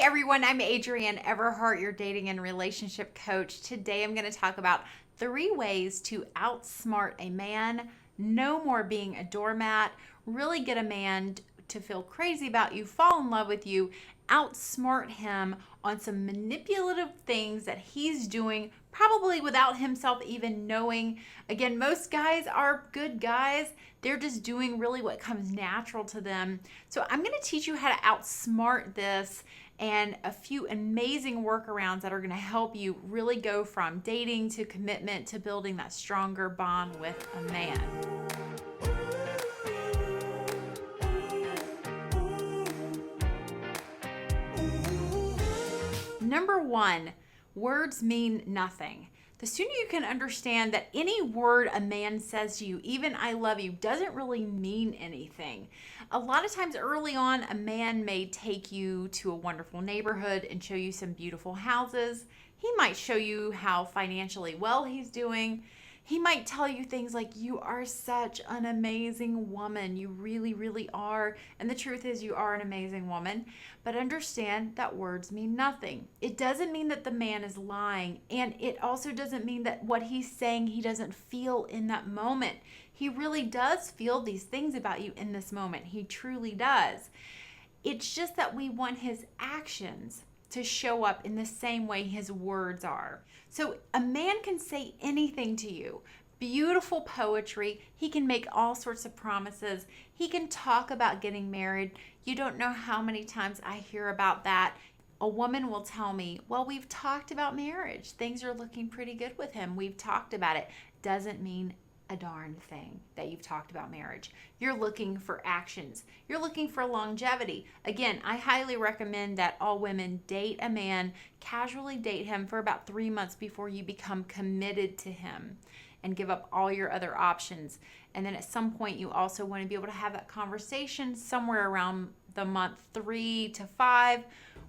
everyone, I'm Adrienne Everheart, your dating and relationship coach. Today I'm going to talk about 3 ways to outsmart a man, no more being a doormat, really get a man to feel crazy about you, fall in love with you, outsmart him on some manipulative things that he's doing, probably without himself even knowing. Again, most guys are good guys. They're just doing really what comes natural to them. So I'm going to teach you how to outsmart this and a few amazing workarounds that are going to help you really go from dating to commitment to building that stronger bond with a man. Number 1, words mean nothing. The sooner you can understand that any word a man says to you, even I love you, doesn't really mean anything. A lot of times early on, a man may take you to a wonderful neighborhood and show you some beautiful houses. He might show you how financially well he's doing. He might tell you things like, you are such an amazing woman. You really, really are. And the truth is, you are an amazing woman. But understand that words mean nothing. It doesn't mean that the man is lying. And it also doesn't mean that what he's saying he doesn't feel in that moment. He really does feel these things about you in this moment. He truly does. It's just that we want his actions to show up in the same way his words are. So a man can say anything to you. Beautiful poetry. He can make all sorts of promises. He can talk about getting married. You don't know how many times I hear about that. A woman will tell me, well, we've talked about marriage. Things are looking pretty good with him. We've talked about it. Doesn't mean a darn thing that you've talked about marriage. You're looking for actions. You're looking for longevity. Again, I highly recommend that all women date a man, casually date him for about 3 months before you become committed to him and give up all your other options. And then at some point, you also want to be able to have that conversation somewhere around the month 3 to 5.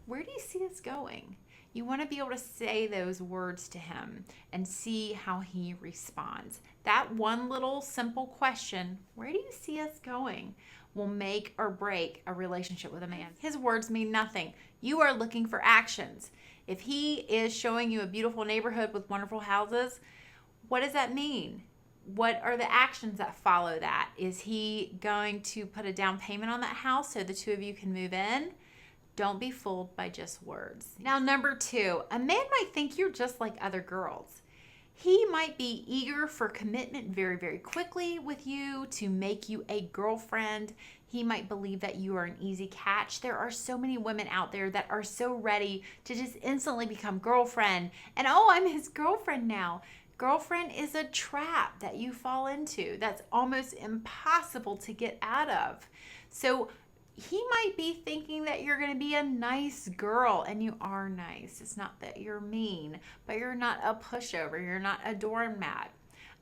Where do you see this going? You want to be able to say those words to him and see how he responds. That one little simple question, where do you see us going, will make or break a relationship with a man. His words mean nothing. You are looking for actions. If he is showing you a beautiful neighborhood with wonderful houses, what does that mean? What are the actions that follow that? Is he going to put a down payment on that house so the two of you can move in? Don't be fooled by just words. Now, number 2, a man might think you're just like other girls. He might be eager for commitment very, very quickly with you to make you a girlfriend. He might believe that you are an easy catch. There are so many women out there that are so ready to just instantly become girlfriend. And oh, I'm his girlfriend now. Girlfriend is a trap that you fall into. That's almost impossible to get out of. So he might be thinking that you're going to be a nice girl, and you are nice. It's not that you're mean, but you're not a pushover. You're not a doormat.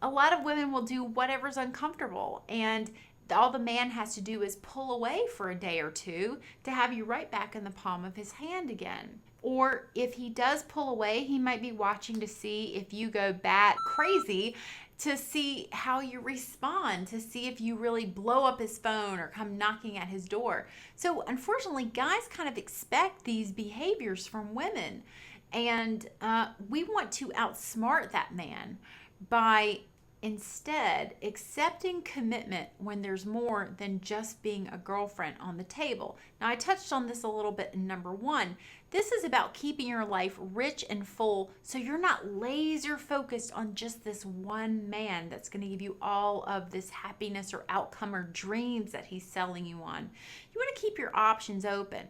A lot of women will do whatever's uncomfortable, and all the man has to do is pull away for a day or two to have you right back in the palm of his hand again. Or if he does pull away, he might be watching to see if you go bat crazy, to see how you respond, to see if you really blow up his phone or come knocking at his door. So unfortunately, guys kind of expect these behaviors from women. And we want to outsmart that man by instead accepting commitment when there's more than just being a girlfriend on the table. Now, I touched on this a little bit in number 1. This is about keeping your life rich and full so you're not laser focused on just this one man that's going to give you all of this happiness or outcome or dreams that he's selling you on. You want to keep your options open.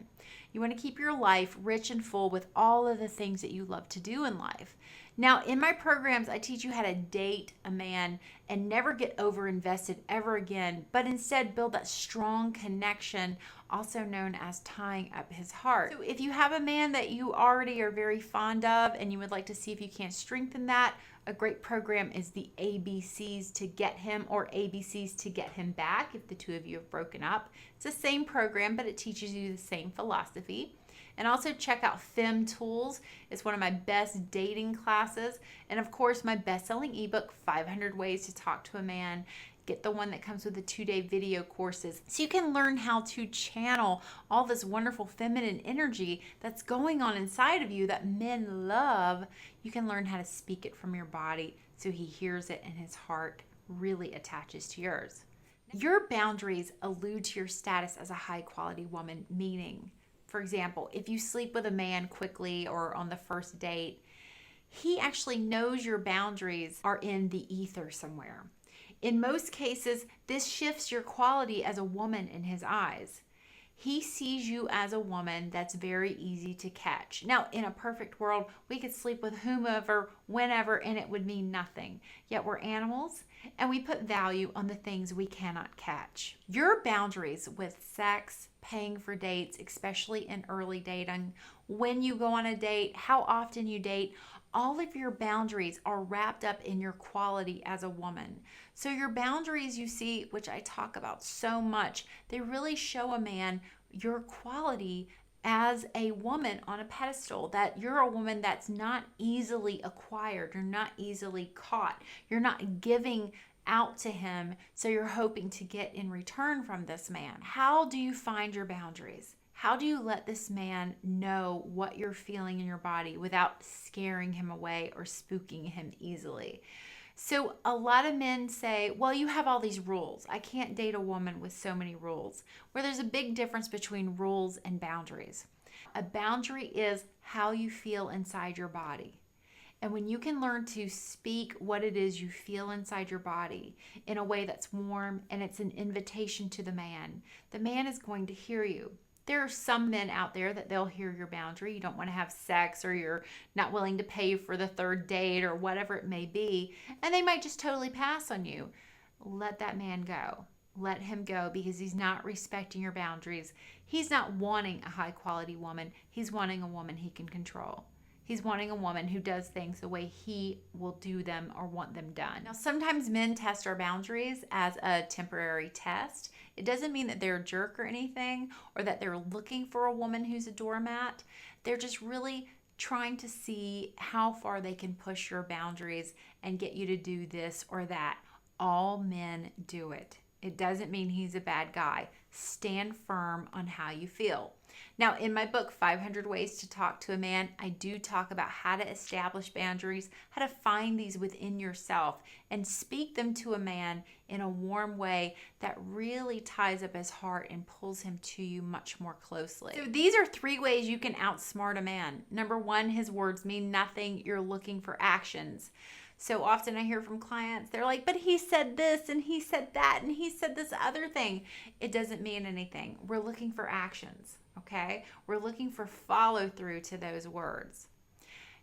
You want to keep your life rich and full with all of the things that you love to do in life. Now, in my programs, I teach you how to date a man and never get over-invested ever again, but instead build that strong connection, also known as tying up his heart. So if you have a man that you already are very fond of and you would like to see if you can strengthen that, a great program is the ABCs to get him, or ABCs to get him back if the two of you have broken up. It's the same program, but it teaches you the same philosophy. And also check out Femme Tools. It's one of my best dating classes. And of course, my best-selling ebook, 500 Ways to Talk to a Man. Get the one that comes with the 2-day video courses so you can learn how to channel all this wonderful feminine energy that's going on inside of you that men love. You can learn how to speak it from your body so he hears it and his heart really attaches to yours. Your boundaries allude to your status as a high quality woman, meaning, for example, if you sleep with a man quickly or on the first date, he actually knows your boundaries are in the ether somewhere. In most cases, this shifts your quality as a woman in his eyes. He sees you as a woman that's very easy to catch. Now, in a perfect world, we could sleep with whomever, whenever, and it would mean nothing. Yet we're animals, and we put value on the things we cannot catch. Your boundaries with sex, paying for dates, especially in early dating, when you go on a date, how often you date, all of your boundaries are wrapped up in your quality as a woman. So your boundaries, you see, which I talk about so much, they really show a man your quality as a woman on a pedestal, that you're a woman that's not easily acquired, you're not easily caught, you're not giving out to him, so you're hoping to get in return from this man. How do you find your boundaries? How do you let this man know what you're feeling in your body without scaring him away or spooking him easily? So a lot of men say, well, you have all these rules. I can't date a woman with so many rules. Where there's a big difference between rules and boundaries. A boundary is how you feel inside your body. And when you can learn to speak what it is you feel inside your body in a way that's warm and it's an invitation to the man is going to hear you. There are some men out there that they'll hear your boundary. You don't want to have sex, or you're not willing to pay for the third date, or whatever it may be, and they might just totally pass on you. Let that man go. Let him go, because he's not respecting your boundaries. He's not wanting a high quality woman. He's wanting a woman he can control. He's wanting a woman who does things the way he will do them or want them done. Now, sometimes men test our boundaries as a temporary test. It doesn't mean that they're a jerk or anything, or that they're looking for a woman who's a doormat. They're just really trying to see how far they can push your boundaries and get you to do this or that. All men do it. It doesn't mean he's a bad guy. Stand firm on how you feel. Now, in my book, 500 Ways to Talk to a Man, I do talk about how to establish boundaries, how to find these within yourself and speak them to a man in a warm way that really ties up his heart and pulls him to you much more closely. So these are 3 ways you can outsmart a man. Number 1, his words mean nothing. You're looking for actions. So often I hear from clients, they're like, but he said this and he said that and he said this other thing. It doesn't mean anything. We're looking for actions, okay? We're looking for follow through to those words.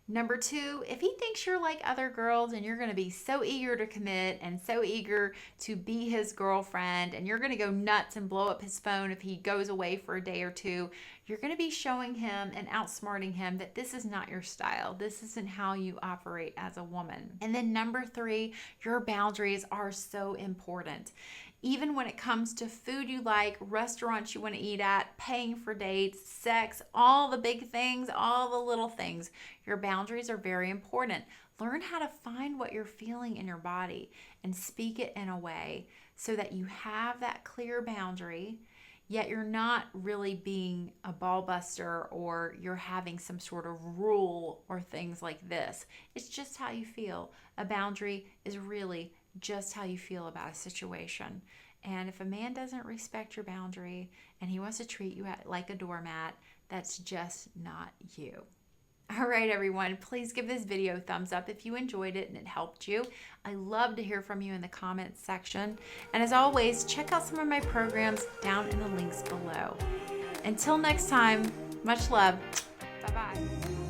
Number 2, if he thinks you're like other girls and you're going to be so eager to commit and so eager to be his girlfriend, and you're going to go nuts and blow up his phone if he goes away for a day or two, you're going to be showing him and outsmarting him that this is not your style. This isn't how you operate as a woman. And then number 3, your boundaries are so important. Even when it comes to food you like, restaurants you want to eat at, paying for dates, sex, all the big things, all the little things, your boundaries are very important. Learn how to find what you're feeling in your body and speak it in a way so that you have that clear boundary, yet you're not really being a ball buster or you're having some sort of rule or things like this. It's just how you feel. A boundary is really just how you feel about a situation. And if a man doesn't respect your boundary and he wants to treat you like a doormat, that's just not you. All right, everyone, please give this video a thumbs up if you enjoyed it and it helped you. I love to hear from you in the comments section. And as always, check out some of my programs down in the links below. Until next time, much love. Bye-bye.